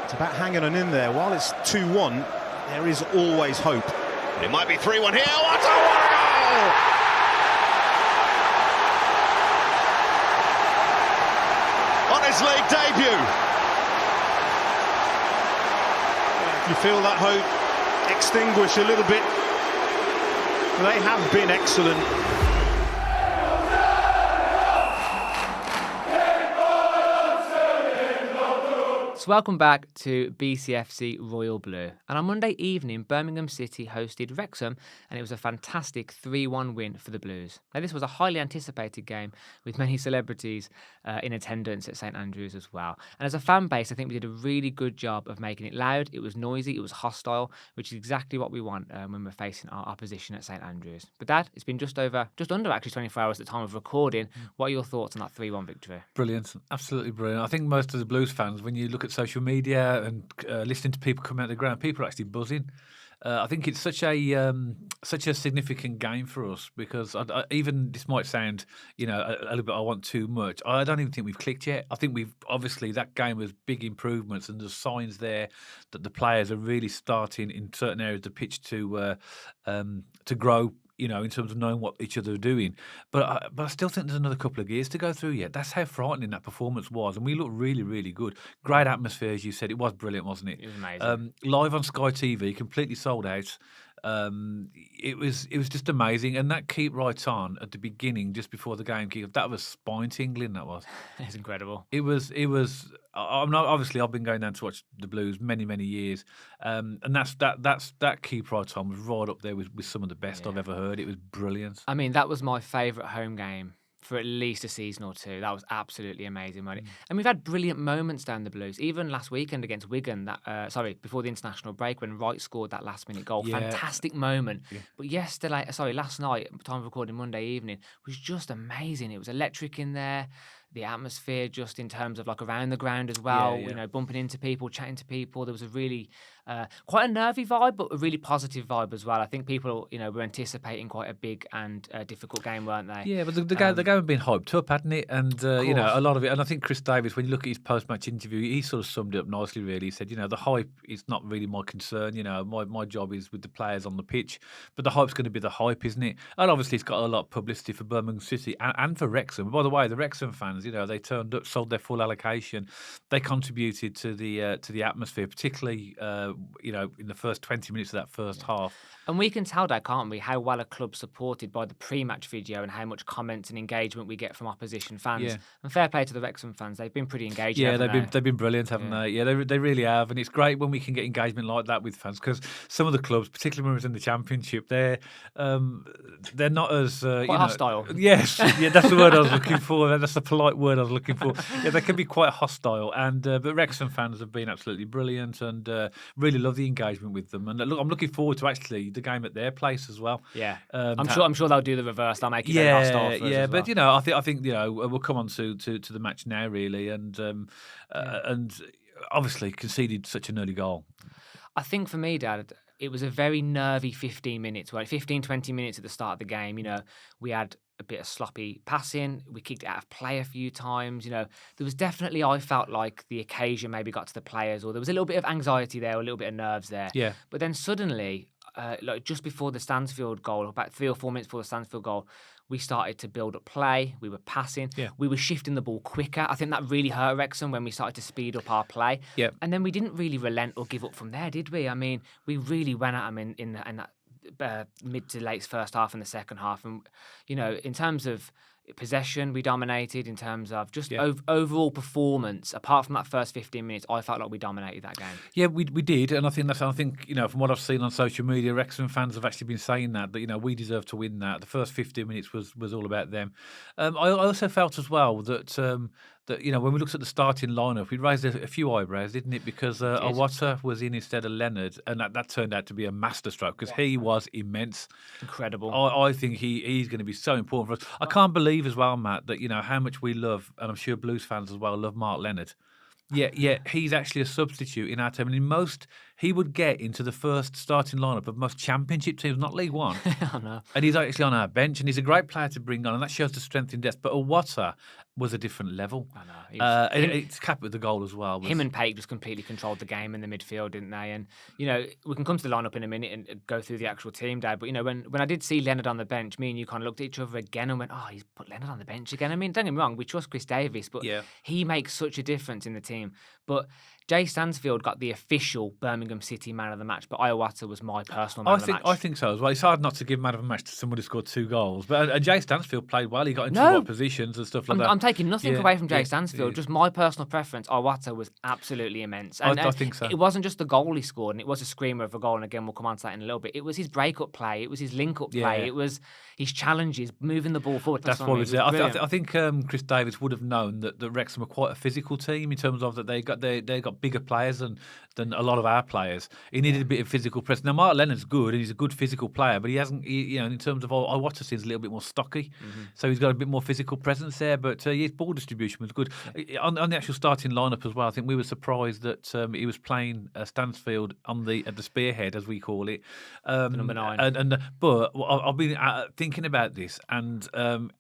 It's about hanging on in there. While it's 2-1, there is always hope. It might be 3-1 here. What a goal! On his league debut. You feel that hope extinguish a little bit. They have been excellent. So welcome back to BCFC Royal Blue. And on Monday evening, Birmingham City hosted Wrexham, and it was a fantastic 3-1 win for the Blues. Now, this was a highly anticipated game with many celebrities in attendance at St.Andrews as well. And as a fan base, I think we did a really good job of making it loud. It was noisy, it was hostile, which is exactly what we want when we're facing our opposition at St.Andrews. But Dad, it's been just under actually 24 hours at the time of recording. What are your thoughts on that 3-1 victory? Brilliant, absolutely brilliant. I think most of the Blues fans, when you look at social media and listening to people come out of the ground, people are actually buzzing. I think it's such a significant game for us because even this might sound, a little bit I want too much. I don't even think we've clicked yet. I think obviously that game was big improvements and there's signs there that the players are really starting in certain areas of the pitch to grow. In terms of knowing what each other are doing. But I still think there's another couple of years to go through yet. That's how frightening that performance was. And we looked really, really good. Great atmosphere, as you said. It was brilliant, wasn't it? It was amazing. Live on Sky TV, completely sold out. It was just amazing. And that keep right on at the beginning, just before the game kicked off, that was spine tingling, that was. It's incredible. It was. I'm not, obviously, I've been going down to watch the Blues many, many years, and that keep right on was right up there with some of the best I've ever heard. It was brilliant. I mean, that was my favourite home game for at least a season or two. That was absolutely amazing, wasn't it? And we've had brilliant moments down the Blues. Even last weekend against Wigan, before the international break when Wright scored that last-minute goal. Yeah. Fantastic moment. Yeah. But last night, time of recording Monday evening, was just amazing. It was electric in there. The atmosphere, just in terms of like around the ground as well, bumping into people, chatting to people. There was a really quite a nervy vibe, but a really positive vibe as well. I think people, were anticipating quite a big and difficult game, weren't they? Yeah, but the game had been hyped up, hadn't it? And a lot of it. And I think Chris Davis, when you look at his post-match interview, he sort of summed it up nicely. Really, he said, the hype is not really my concern. My job is with the players on the pitch, but the hype's going to be the hype, isn't it? And obviously, it's got a lot of publicity for Birmingham City and for Wrexham. By the way, the Wrexham fans, they turned up, sold their full allocation. They contributed to the atmosphere, particularly in the first 20 minutes of that first half. And we can tell that, can't we, how well a club's supported by the pre-match video and how much comments and engagement we get from opposition fans. Yeah. And fair play to the Wrexham fans; they've been pretty engaged. Yeah, they've been brilliant, haven't they? Yeah, they really have, and it's great when we can get engagement like that with fans because some of the clubs, particularly when we was in the Championship, they're not as hostile. Yes, yeah, that's the word I was looking for. That's the polite word I was looking for. Yeah, they can be quite hostile, and but Wrexham fans have been absolutely brilliant, and really love the engagement with them. And look, I'm looking forward to actually the game at their place as well. Yeah, I'm sure they'll do the reverse. They'll make it very hostile for us as well. But I think we'll come on to the match now really, and obviously conceded such an early goal. I think for me, Dad, it was a very nervy 15 minutes, right? 15, 20 minutes at the start of the game. We had a bit of sloppy passing. We kicked it out of play a few times. There was definitely, I felt like the occasion maybe got to the players, or there was a little bit of anxiety there, or a little bit of nerves there. Yeah. But then suddenly, just before the Stansfield goal, about 3 or 4 minutes before the Stansfield goal, we started to build up play. We were passing. Yeah. We were shifting the ball quicker. I think that really hurt Wrexham when we started to speed up our play. Yeah. And then we didn't really relent or give up from there, did we? I mean, we really went at them in that mid to late first half and the second half. And, in terms of possession, we dominated. In terms of just overall performance, apart from that first 15 minutes, I felt like we dominated that game. Yeah, we did, and I think from what I've seen on social media, Wrexham fans have actually been saying that we deserve to win that. The first 15 minutes was all about them. I also felt as well that when we looked at the starting lineup, we raised a few eyebrows, didn't it? Because Iwata was in instead of Leonard, and that turned out to be a masterstroke because he was immense, incredible. I think he's going to be so important for us. I can't believe as well, Matt, that how much we love, and I'm sure Blues fans as well love Mark Leonard. Yeah, he's actually a substitute in our team. And in most he would get into the first starting lineup of most championship teams, not League One. I know. And he's actually on our bench, and he's a great player to bring on, and that shows the strength in depth. But Iwata was a different level. I know. It's capped with the goal as well. Him and Pate just completely controlled the game in the midfield, didn't they? And, you know, we can come to the lineup in a minute and go through the actual team, Dad. But, you know, when I did see Leonard on the bench, me and you kind of looked at each other again and went, oh, he's put Leonard on the bench again. I mean, don't get me wrong, we trust Chris Davis, but he makes such a difference in the team. But Jay Stansfield got the official Birmingham City man of the match, but Iwata was my personal man of the match. I think so as well. It's hard not to give man of the match to somebody who scored 2 goals. But Jay Stansfield played well. He got into the right positions and stuff like that. I'm taking nothing away from Jay Stansfield. Just my personal preference, Iwata was absolutely immense. And, I think so. It wasn't just the goal he scored, and it was a screamer of a goal, and again, we'll come on to that in a little bit. It was his break-up play. It was his link-up play. It was his challenges, moving the ball forward. That's what it was. I think Chris Davis would have known that Wrexham were quite a physical team in terms of that they got bigger players than a lot of our players. He needed a bit of physical presence. Now, Mark Lennon's good, and he's a good physical player, but he hasn't, in terms of Iwata seems a little bit more stocky, so he's got a bit more physical presence there. But his ball distribution was good. On the actual starting lineup as well, I think we were surprised that he was playing Stansfield at the spearhead, as we call it, number 9. But I've been thinking about this, and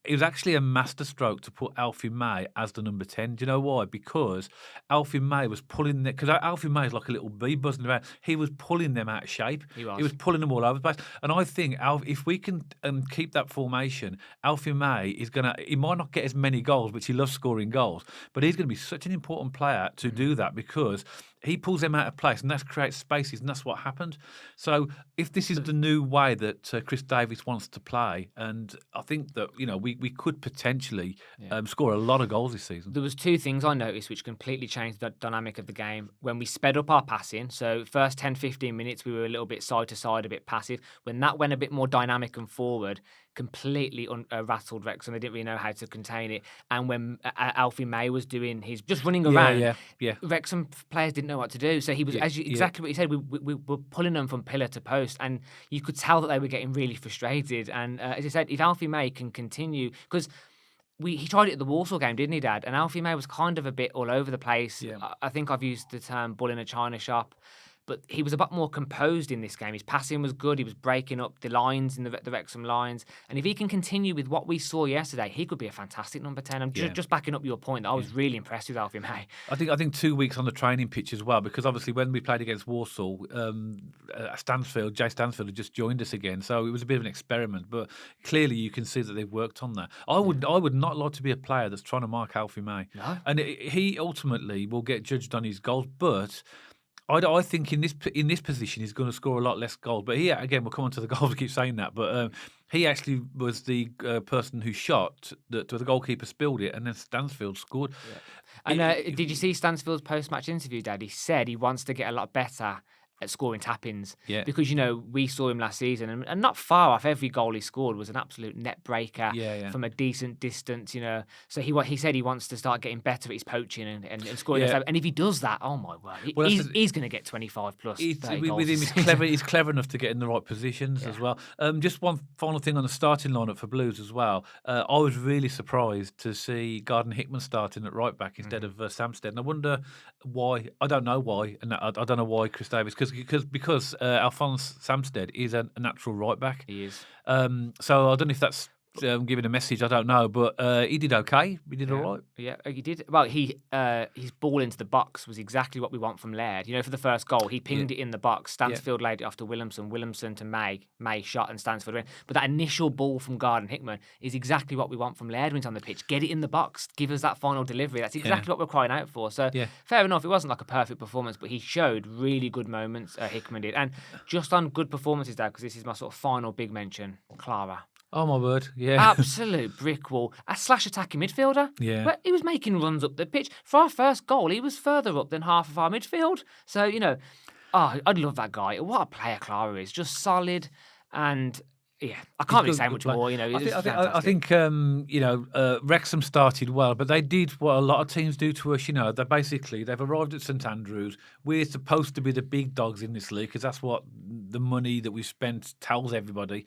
it was actually a masterstroke to put Alfie May as the number 10. Do you know why? Because Alfie May was pulling because Alfie May is like a little bee buzzing around. He was pulling them out of shape. He was pulling them all over the place. And I think if we can keep that formation, Alfie May he might not get as many goals, which he loves scoring goals, but he's going to be such an important player to do that because he pulls them out of place, and that creates spaces, and that's what happened. So if this is the new way that Chris Davis wants to play, and I think that we could potentially score a lot of goals this season. There was 2 things I noticed which completely changed the dynamic of the game. When we sped up our passing, so first 10-15 minutes we were a little bit side to side, a bit passive. When that went a bit more dynamic and forward, completely rattled Wrexham. They didn't really know how to contain it. And when Alfie May was doing his just running around, Wrexham players didn't know what to do. So he was exactly what you said. We were pulling them from pillar to post, and you could tell that they were getting really frustrated. And as I said, if Alfie May can continue, because he tried it at the Walsall game, didn't he, Dad? And Alfie May was kind of a bit all over the place. Yeah. I think I've used the term bull in a china shop. But he was a bit more composed in this game. His passing was good. He was breaking up the lines in the Wrexham lines. And if he can continue with what we saw yesterday, he could be a fantastic number 10. I'm just backing up your point that I was really impressed with Alfie May. I think 2 weeks on the training pitch as well, because obviously when we played against Walsall, Jay Stansfield had just joined us again. So it was a bit of an experiment. But clearly you can see that they've worked on that. I would not like to be a player that's trying to mark Alfie May. No. And he ultimately will get judged on his goals, but I think in this position he's going to score a lot less goals. But again, we'll come on to the goals. We keep saying that, but he actually was the person who shot to the goalkeeper spilled it, and then Stansfield scored. Yeah. And did you see Stansfield's post-match interview, Dad? He said he wants to get a lot better at scoring tap-ins. Yeah. Because, we saw him last season, and not far off, every goal he scored was an absolute net breaker from a decent distance, So he said he wants to start getting better at his poaching and scoring. And if he does that, oh my word, he's going to get 25 plus 30 goals. With him, he's clever enough to get in the right positions as well. Just one final thing on the starting lineup for Blues as well. I was really surprised to see Garden Hickman starting at right back instead of Samstead. And I wonder why. I don't know why. And I don't know why Chris Davis, because Alphonse Samstead is a natural right back. He is. So I don't know if that's giving a message. I don't know, but he did okay. He did all right. Yeah, he did. Well, his ball into the box was exactly what we want from Laird. For the first goal, he pinged it in the box. Stansfield laid it off to Williamson to May. May shot and Stansfield went. But that initial ball from Garden Hickman is exactly what we want from Laird when he's on the pitch. Get it in the box. Give us that final delivery. That's exactly what we're crying out for. So fair enough. It wasn't like a perfect performance, but he showed really good moments. Hickman did. And just on good performances, Dad, because this is my sort of final big mention, Clara. Oh my word, yeah. Absolute brick wall. A slash attacking midfielder. Yeah. But he was making runs up the pitch. For our first goal, he was further up than half of our midfield. So, I'd love that guy. What a player Clara is. Just solid and... Yeah, I can't really say much more. I think Wrexham started well, but they did what a lot of teams do to us. They've arrived at St.Andrews. We're supposed to be the big dogs in this league because that's what the money that we've spent tells everybody.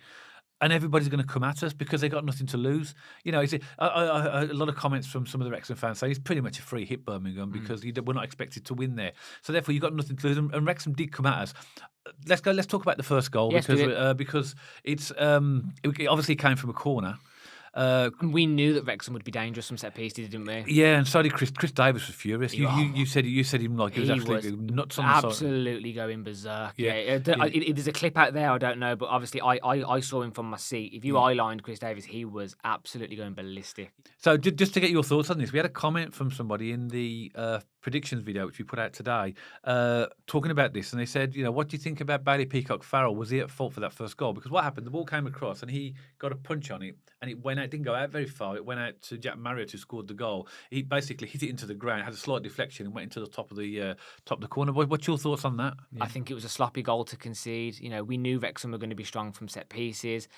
and everybody's going to come at us because they got nothing to lose. You know, a lot of comments from some of the Wrexham fans say it's pretty much a free hit, Birmingham, because we're not expected to win there. So therefore, you've got nothing to lose. And Wrexham did come at us. Let's talk about the first goal, Yes, because it's it obviously came from a corner. And we knew that Wrexham would be dangerous from set pieces, didn't we? Yeah, and so did Chris. Chris Davis was furious. You said him like he was absolutely nuts on the side. Absolutely going berserk. Yeah. There's a clip out there, I don't know, but obviously I saw him from my seat. If you eye-lined Chris Davis, he was absolutely going ballistic. So just to get your thoughts on this, we had a comment from somebody in the predictions video, which we put out today, talking about this, and they said, what do you think about Bailey Peacock-Farrell? Was he at fault for that first goal? Because what happened, the ball came across and he got a punch on it, and it went out, didn't go out very far, it went out to Jack Marriott, who scored the goal. He basically hit it into the ground, had a slight deflection, and went into the top of the corner. What's your thoughts on that? I think it was a sloppy goal to concede. We knew Wrexham were going to be strong from set pieces.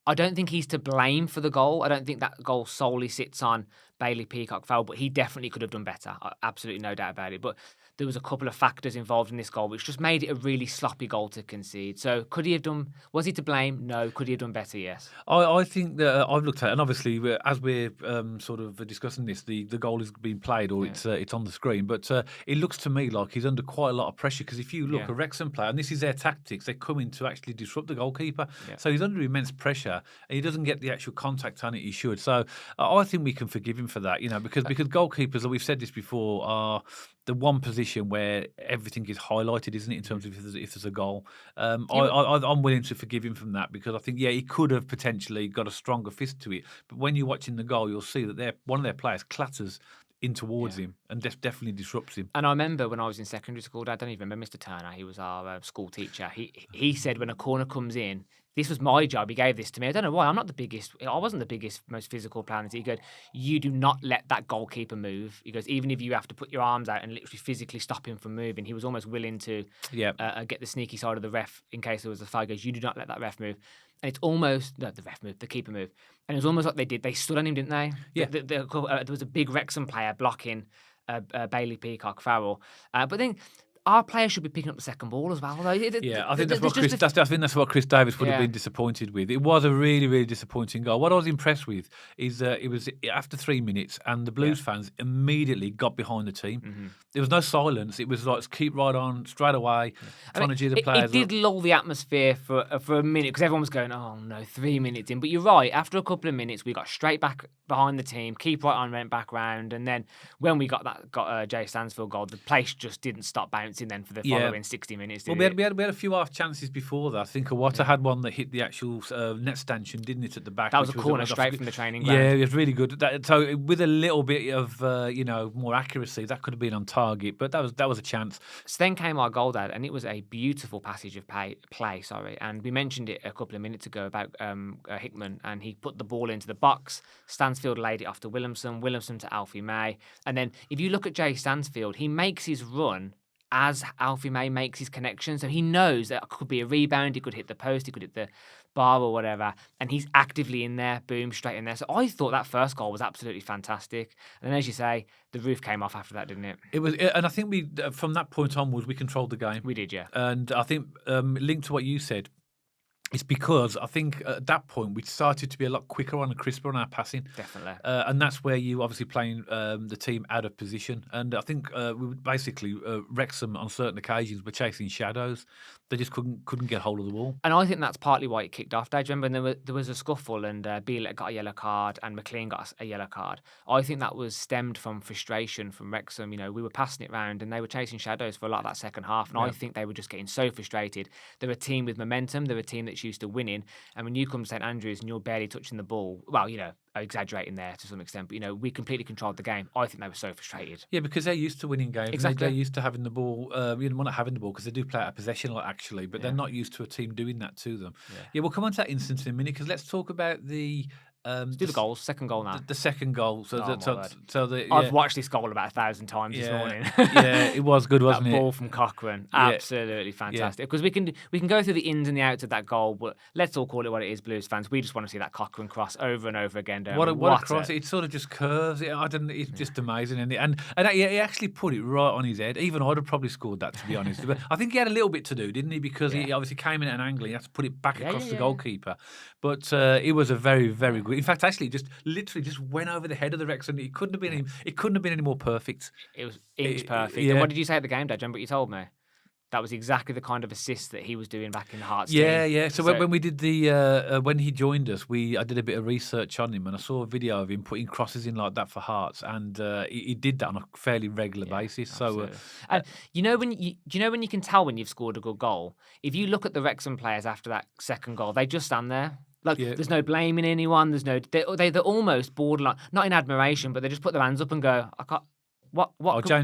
I don't think he's to blame for the goal. I don't think that goal solely sits on Bailey Peacock-Farrell, but he definitely could have done better. Absolutely no doubt about it. But there was a couple of factors involved in this goal, which just made it a really sloppy goal to concede. So could he have done, was he to blame? No. Could he have done better? Yes. I think that I've looked at it, and obviously as we're sort of discussing this, the goal is being played or it's on the screen, but it looks to me like he's under quite a lot of pressure, because if you look, a Wrexham player, and this is their tactics, they come in to actually disrupt the goalkeeper. Yeah. So he's under immense pressure, and he doesn't get the actual contact on it he should. So I think we can forgive him for that, because goalkeepers, and we've said this before, are the one position where everything is highlighted, isn't it, in terms of if there's a goal. I'm willing to forgive him from that, because I think, he could have potentially got a stronger fist to it. But when you're watching the goal, you'll see that one of their players clatters in towards him and definitely disrupts him. And I remember when I was in secondary school, I don't even remember Mr. Turner, he was our school teacher. He said when a corner comes in, this was my job, he gave this to me. I don't know why, I wasn't the biggest, most physical player on the team. He goes, you do not let that goalkeeper move. He goes, even if you have to put your arms out and literally physically stop him from moving. He was almost willing to get the sneaky side of the ref in case there was a foul. He goes, you do not let that ref move. And it's almost, no, the ref moved, the keeper moved. And it was almost like they stood on him, didn't they? Yeah. There was a big Wrexham player blocking Bailey Peacock-Farrell. But then our players should be picking up the second ball as well. I think that's what Chris Davis would have been disappointed with. It was a really, really disappointing goal. What I was impressed with is it was after 3 minutes, and the Blues fans immediately got behind the team. Mm-hmm. There was no silence. It was like keep right on straight away, trying to cheer the players. It did lull the atmosphere for a minute, because everyone was going, oh no, 3 minutes in. But you're right. After a couple of minutes, we got straight back behind the team, keep right on, went back round, and then when we got Jay Stansfield goal, the place just didn't stop bouncing then for the following 60 minutes. Well, we had a few half chances before that. I think Iwata had one that hit the actual net stanchion, didn't it, at the back? That was a corner straight from the training ground. Yeah, it was really good. So with a little bit of more accuracy, that could have been on target, but that was a chance. So then came our goal, Dad, and it was a beautiful passage of play. And we mentioned it a couple of minutes ago about Hickman, and he put the ball into the box. Stansfield laid it off to Williamson to Alfie May, and then if you look at Jay Stansfield, he makes his run as Alfie May makes his connection. So he knows that it could be a rebound, he could hit the post, he could hit the bar or whatever, and he's actively in there, boom, straight in there. So I thought that first goal was absolutely fantastic. And then, as you say, the roof came off after that, didn't it? It was, and I think we, from that point onwards, we controlled the game. We did, yeah. And I think, linked to what you said, it's because I think at that point we started to be a lot quicker and crisper on our passing. Definitely. And that's where you obviously playing the team out of position. And I think we would basically Wrexham on certain occasions were chasing shadows. They just couldn't get hold of the ball. And I think that's partly why it kicked off. Do you remember there was a scuffle and Bielek got a yellow card and McLean got a yellow card. I think that was stemmed from frustration from Wrexham. We were passing it round and they were chasing shadows for a lot of that second half. And I think they were just getting so frustrated. They're a team with momentum. They're a team that's used to winning. And when you come to St. Andrews and you're barely touching the ball, well, exaggerating there to some extent, but we completely controlled the game. I think they were so frustrated. Yeah, because they're used to winning games. Exactly. They're used to having the ball. Well, not having the ball because they do play out of possession, actually, but they're not used to a team doing that to them. Yeah, we'll come on to that instance in a minute, because let's talk about the Let's do the goals. Second goal now. The second goal. So, Oh, my word. yeah. I've watched this goal about 1,000 times this morning. Yeah, it was good, wasn't that it? ball from Cochrane, absolutely fantastic. Because we can go through the ins and the outs of that goal, but let's all call it what it is, Blues fans. We just want to see that Cochrane cross over and over again. Don't we? What a cross! It sort of just curves. It's just amazing, and he actually put it right on his head. Even I'd have probably scored that, to be honest. But I think he had a little bit to do, didn't he? Because he obviously came in at an angle. He had to put it back across the goalkeeper. But it was a very, very good. In fact, actually, literally just went over the head of the Wrexham. It couldn't have been any more perfect. It was inch perfect. And what did you say at the game, Dad? Do you remember what you told me? That was exactly the kind of assist that he was doing back in the Hearts team. Yeah. So when we did when he joined us, I did a bit of research on him, and I saw a video of him putting crosses in like that for Hearts, and he did that on a fairly regular basis. Absolutely. So, and do you know when you can tell when you've scored a good goal? If you look at the Wrexham players after that second goal, they just stand there. There's no blaming anyone. They're almost borderline, not in admiration, but they just put their hands up and go, I can't.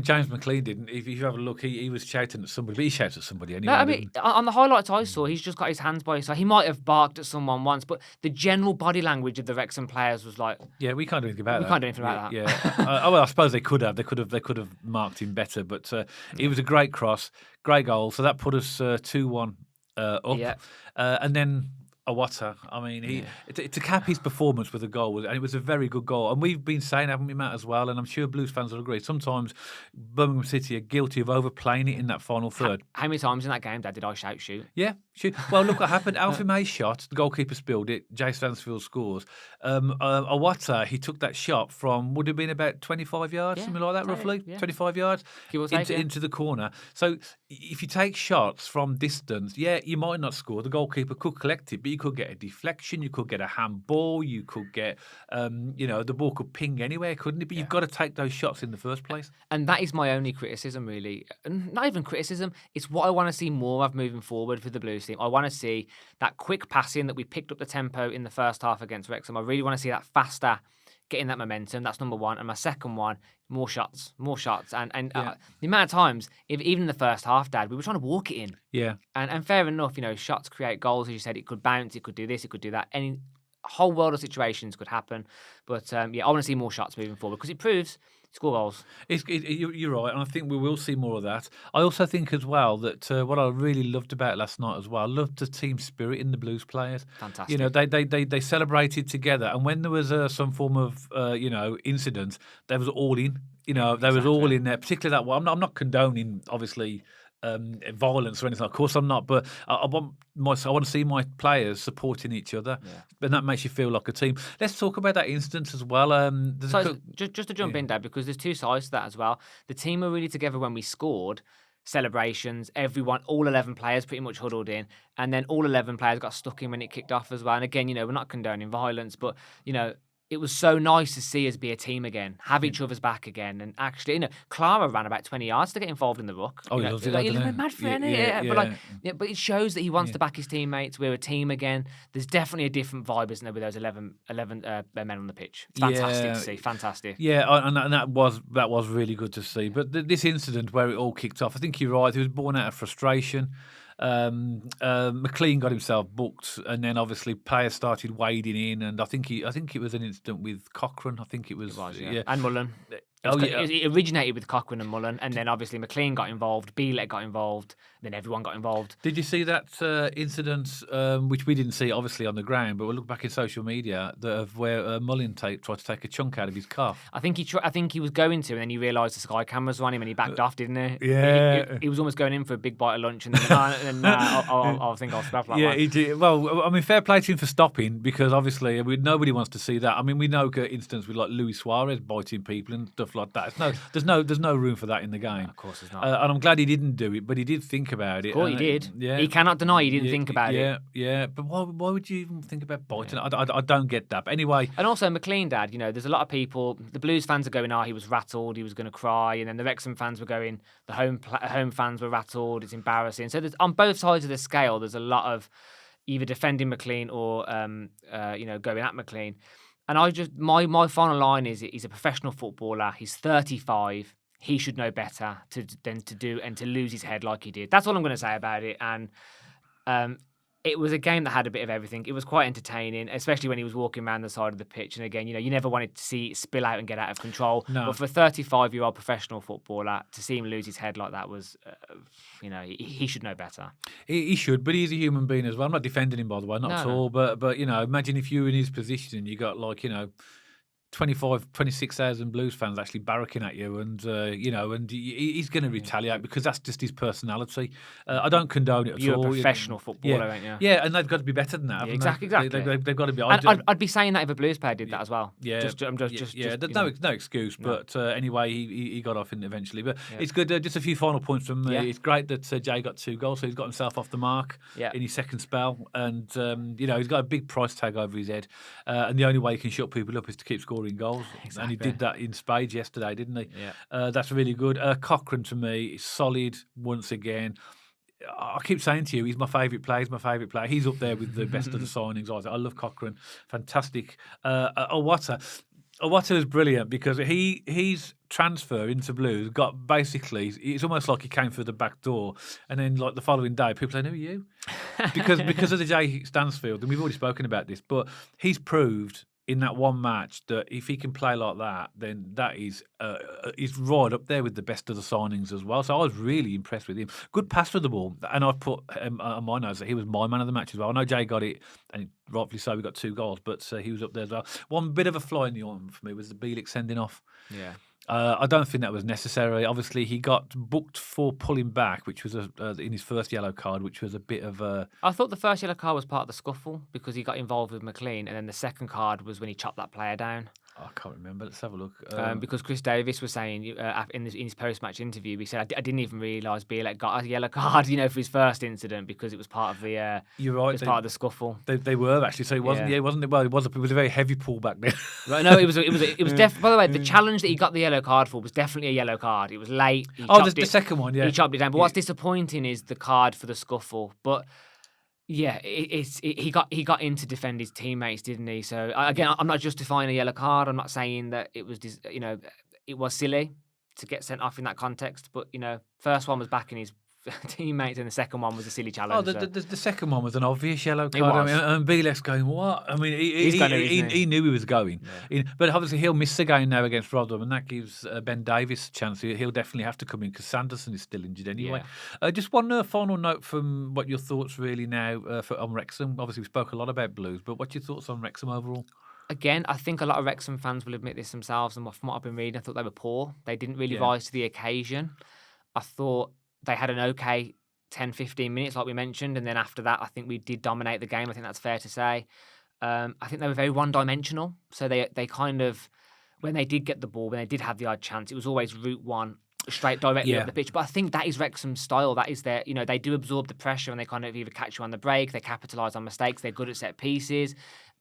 James McLean didn't. If you have a look, he was shouting at somebody, but he shouts at somebody anyway. No, I mean, on the highlights I saw, he's just got his hands by his side. He might have barked at someone once, but the general body language of the Wrexham players was like, yeah, we can't do anything about that. We can't do anything about that. Yeah. Well, I suppose they could have. They could have marked him better, but it was a great cross, great goal. So that put us 2-1 up, and then Iwata. I mean, to cap his performance with a goal, and it was a very good goal. And we've been saying, haven't we, Matt, as well? And I'm sure Blues fans will agree. Sometimes Birmingham City are guilty of overplaying it in that final third. How many times in that game, Dad, did I shoot? Yeah, shoot. Well, look what happened. Alfie May's shot, the goalkeeper spilled it. Jay Stansfield scores. Iwata, he took that shot from, would have been about 25 yards, something like that, roughly. 25 yards into the corner. So if you take shots from distance, you might not score. The goalkeeper could collect it, but you could get a deflection, you could get a handball, you could get, the ball could ping anywhere, couldn't it? But you've got to take those shots in the first place. And that is my only criticism, really. Not even criticism, it's what I want to see more of moving forward for the Blues team. I want to see that quick passing that we picked up the tempo in the first half against Wrexham. I really want to see that faster, getting that momentum. That's number one. And my second one, more shots. And the amount of times, even in the first half, Dad, we were trying to walk it in. Yeah. And fair enough, shots create goals. As you said, it could bounce, it could do this, it could do that. Any whole world of situations could happen. But I want to see more shots moving forward because it proves score goals. You're right, and I think we will see more of that. I also think as well that what I really loved about last night as well, I loved the team spirit in the Blues players. Fantastic. They celebrated together, and when there was some form of incident, they was all in. They was all in there. Particularly that one. I'm not condoning, obviously, violence or anything. Of course, I'm not. But I want to see my players supporting each other, and that makes you feel like a team. Let's talk about that instance as well. Just to jump in, Dad, because there's two sides to that as well. The team were really together when we scored. Celebrations, everyone, all 11 players pretty much huddled in, and then all 11 players got stuck in when it kicked off as well. And again, we're not condoning violence, but it was so nice to see us be a team again, have each other's back again, and actually, Clara ran about 20 yards to get involved in the ruck. Oh, he loves it, doesn't he? Mad for but it shows that he wants to back his teammates. We're a team again. There's definitely a different vibe, isn't there, with those 11 men on the pitch. It's fantastic to see. Fantastic. Yeah, and that was really good to see. But this incident where it all kicked off, I think you're right. It was born out of frustration. McLean got himself booked, and then obviously players started wading in, and I think it was an incident with Cochrane. I think it was and Mullen. It originated with Cochrane and Mullen, and then obviously McLean got involved, Bealett got involved, then everyone got involved. Did you see that incident, which we didn't see obviously on the ground, but we'll look back in social media, where Mullen tried to take a chunk out of his calf? I think he was going to, and then he realised the Sky cameras were on him, and he backed off, didn't he? Yeah. He was almost going in for a big bite of lunch, and then I think I'll scrap that one. Yeah, he did. Well, I mean, fair play to him for stopping, because obviously nobody wants to see that. I mean, we know instances with like Luis Suarez biting people and stuff like that. There's no room for that in the game. No, of course there's not. And I'm glad he didn't do it, but he did think about it. Of course he did. Yeah. He cannot deny he didn't think about it. Yeah. But why would you even think about biting? I don't get that. But anyway. And also McLean, Dad, there's a lot of people, the Blues fans are going, he was rattled, he was going to cry. And then the Wrexham fans were going, the home fans were rattled, it's embarrassing. So on both sides of the scale, there's a lot of either defending McLean or, going at McLean. And my final line is he's a professional footballer. He's 35. He should know better than to do and to lose his head like he did. That's all I'm going to say about it. And It was a game that had a bit of everything. It was quite entertaining, especially when he was walking around the side of the pitch. And again, you never wanted to see it spill out and get out of control. No. But for a 35-year-old professional footballer, to see him lose his head like that was, he should know better. He should, but he's a human being as well. I'm not defending him, by the way, not at all. But imagine if you were in his position and you got 26,000 Blues fans actually barracking at you, and he's going to retaliate because that's just his personality. I don't condone it at all. You're a professional footballer, aren't you? Yeah, and they've got to be better than that. Exactly. They've got to be. I'd be saying that if a Blues player did that as well. Yeah, no excuse. But anyway, he got off in eventually. But it's good. Just a few final points from me. It's great that Jay got 2 goals, so he's got himself off the mark in his second spell, and he's got a big price tag over his head, and the only way he can shut people up is to keep scoring goals. Exactly. And he did that in spades yesterday, didn't he? Yeah. That's really good. Cochrane, to me, is solid once again. I keep saying to you, he's my favourite player. He's up there with the best of the signings. I love Cochrane. Fantastic. Iwata is brilliant because his transfer into Blues got basically, it's almost like he came through the back door, and then like the following day people say, "Who are you?" because of the Jay Stansfield, and we've already spoken about this, but he's proved in that one match that if he can play like that, then that is he's right up there with the best of the signings as well. So I was really impressed with him. Good pass for the ball, and I've put on my notes that he was my man of the match as well. I know Jay got it, and rightfully so, we got 2 goals, but he was up there as well. One bit of a fly in the arm for me was the Bielik sending off. Yeah. I don't think that was necessary. Obviously, he got booked for pulling back, which was in his first yellow card, which was a bit of a... I thought the first yellow card was part of the scuffle because he got involved with McLean, and then the second card was when he chopped that player down. I can't remember. Let's have a look. Because Chris Davis was saying in his post-match interview, he said, I didn't even realise Bielek got a yellow card, for his first incident because it was part of the. You're right. It was part of the scuffle. They were actually. So it wasn't. Yeah, it wasn't. Well, it was a very heavy pullback there. Right, no, it was definitely. By the way, the challenge that he got the yellow card for was definitely a yellow card. It was late. The second one. Yeah, he chopped it down. But what's disappointing is the card for the scuffle. But yeah, he got in to defend his teammates, didn't he? So again, I'm not justifying a yellow card. I'm not saying that it was it was silly to get sent off in that context. But first one was backing his teammates, and the second one was a silly challenge. The second one was an obvious yellow card. It was. And Bielek's going, what? I mean, he knew he was going. Yeah. But obviously he'll miss the game now against Rotherham, and that gives Ben Davies a chance. He'll definitely have to come in because Sanderson is still injured anyway. Yeah. Just one final note from what your thoughts really now on Wrexham. Obviously we spoke a lot about Blues, but what's your thoughts on Wrexham overall? Again, I think a lot of Wrexham fans will admit this themselves, and from what I've been reading, I thought they were poor. They didn't really rise to the occasion. I thought they had an okay 10-15 minutes, like we mentioned, and then after that, I think we did dominate the game. I think that's fair to say. I think they were very one-dimensional. So they kind of, when they did get the ball, when they did have the odd chance, it was always route one, straight directly up the pitch. But I think that is Wrexham's style. That is their, they do absorb the pressure and they kind of either catch you on the break, they capitalise on mistakes, they're good at set pieces.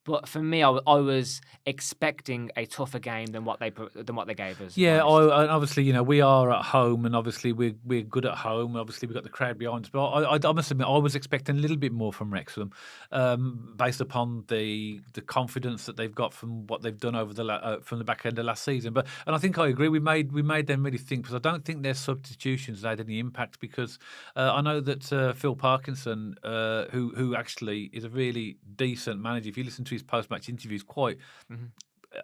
But for me, I was expecting a tougher game than what they gave us. Yeah, and obviously, we are at home, and obviously we're good at home. Obviously, we've got the crowd behind us. But I must admit, I was expecting a little bit more from Wrexham, based upon the confidence that they've got from what they've done over from the back end of last season. And I think I agree. We made them really think, because I don't think their substitutions had any impact. Because I know that Phil Parkinson, who actually is a really decent manager, if you listen to his post-match interviews,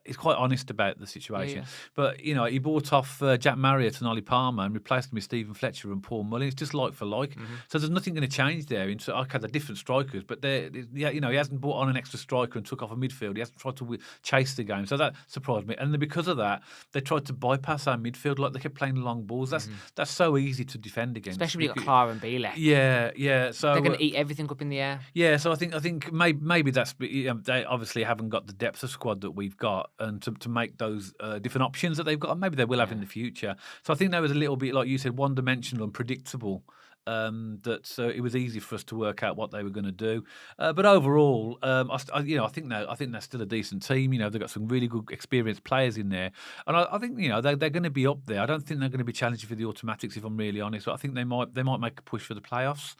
he's quite honest about the situation. But he bought off Jack Marriott and Ollie Palmer and replaced them with Stephen Fletcher and Paul Mullin. It's just like for like. So there's nothing going to change there. Okay, they're different strikers, but he hasn't brought on an extra striker and took off a midfield. He hasn't tried to chase the game. So that surprised me. And then because of that, they tried to bypass our midfield. Like, they kept playing long balls. That's so easy to defend against. Especially when you've got Clara and Bielek. Yeah. So they're going to eat everything up in the air. Yeah. So I think maybe that's, they obviously haven't got the depth of squad that we've got, and to make those different options that they've got, and maybe they will have in the future. So I think that was a little bit, like you said, one-dimensional and predictable. That it was easy for us to work out what they were going to do. But overall, I think they're still a decent team. They've got some really good, experienced players in there, and I think they're going to be up there. I don't think they're going to be challenging for the automatics, if I'm really honest. But I think they might make a push for the playoffs.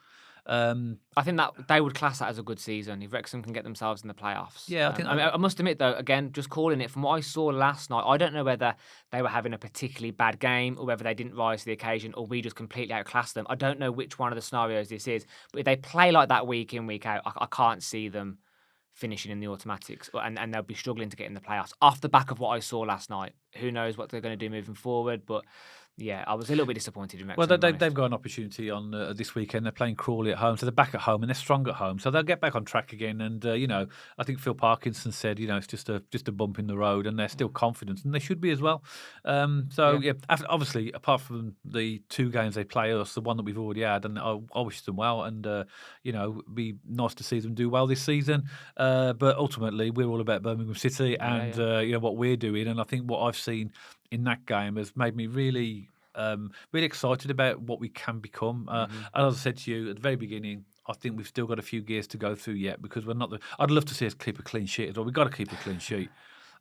I think that they would class that as a good season if Wrexham can get themselves in the playoffs. Yeah, I think I must admit, though, again, just calling it from what I saw last night, I don't know whether they were having a particularly bad game or whether they didn't rise to the occasion or we just completely outclassed them. I don't know which one of the scenarios this is, but if they play like that week in, week out, I can't see them finishing in the automatics, and they'll be struggling to get in the playoffs off the back of what I saw last night. Who knows what they're going to do moving forward, but yeah, I was a little bit disappointed in Wrexham. Well, they've got an opportunity on this weekend. They're playing Crawley at home, so they're back at home and they're strong at home, so they'll get back on track again. And I think Phil Parkinson said, it's just a bump in the road, and they're still confident, and they should be as well. Obviously, apart from the 2 games they play us, the one that we've already had, and I wish them well, and it'd be nice to see them do well this season. But ultimately, we're all about Birmingham City and what we're doing, and I think what I've seen in that game has made me really excited about what we can become. And as I said to you at the very beginning, I think we've still got a few gears to go through yet, because we're not. I'd love to see us keep a clean sheet as well. We've got to keep a clean sheet.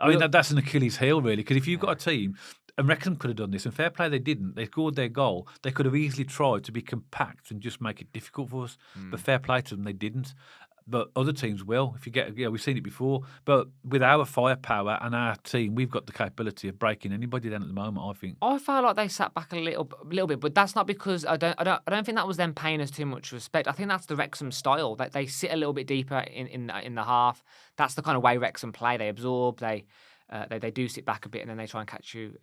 I mean, that's an Achilles heel, really, because if you've got a team, and Wrexham could have done this, and fair play they didn't. They scored their goal. They could have easily tried to be compact and just make it difficult for us, but fair play to them, they didn't. But other teams will. If you get, we've seen it before. But with our firepower and our team, we've got the capability of breaking anybody down at the moment, I think. I felt like they sat back a little bit, but that's not because I don't think that was them paying us too much respect. I think that's the Wrexham style. That they sit a little bit deeper in the half. That's the kind of way Wrexham play. They absorb. They do sit back a bit and then they try and catch you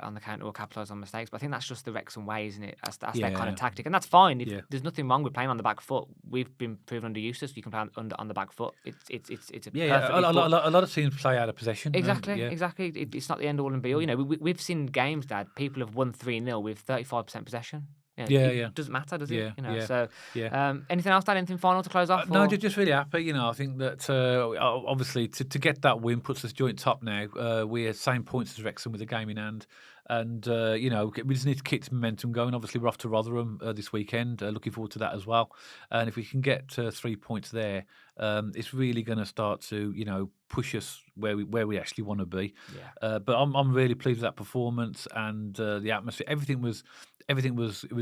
on the counter or capitalise on mistakes. But I think that's just the Wrexham way, isn't it? That's their kind of tactic, and that's fine. There's nothing wrong with playing on the back foot. We've been proven under Eustace. You can play on the back foot. It's a a lot of teams play out of possession. Exactly. It's not the end all and be all. We've seen games, Dad. People have won 3-0 with 35% possession. It doesn't matter, does it? Anything else, Dad? Anything final to close off? No, just really happy. I think that obviously to get that win puts us joint top now. We're same points as Wrexham with a game in hand. And, we just need to keep the momentum going. Obviously, we're off to Rotherham this weekend. Looking forward to that as well. And if we can get 3 points there, it's really going to start to, push us where we actually want to be. Yeah. But I'm really pleased with that performance and the atmosphere. Everything was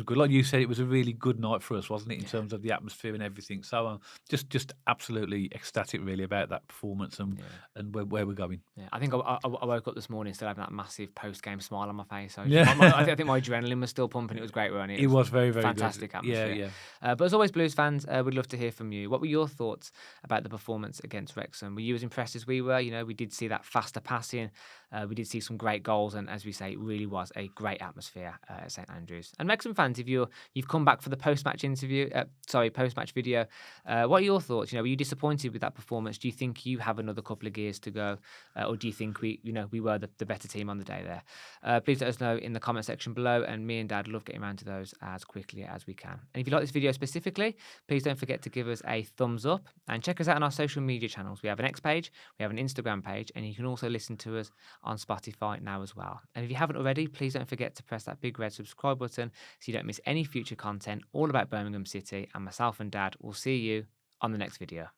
good. Like you said, it was a really good night for us, wasn't it, in terms of the atmosphere and everything. So just absolutely ecstatic, really, about that performance and where we're going. Yeah, I think I woke up this morning still having that massive post-game smile on my face. So I think my adrenaline was still pumping. It was great, wasn't it? It was very, very fantastic good. Atmosphere. But as always, Blues fans, we'd love to hear from you. What were your thoughts about the performance against Wrexham? Were you as impressed as we were? We did see that faster passing. We did see some great goals, and as we say, it really was a great atmosphere at St. Andrews. And Wrexham fans, if you've come back for the post-match video, what are your thoughts? Were you disappointed with that performance? Do you think you have another couple of gears to go, or do you think we were the better team on the day there? Please let us know in the comment section below, and me and Dad love getting around to those as quickly as we can. And if you like this video specifically, please don't forget to give us a thumbs up and check us out on our social media channels. We have an X page, we have an Instagram page, and you can also listen to us on Spotify now as well. And if you haven't already, please don't forget to press that big red subscribe button so you don't miss any future content all about Birmingham City. And myself and Dad will see you on the next video.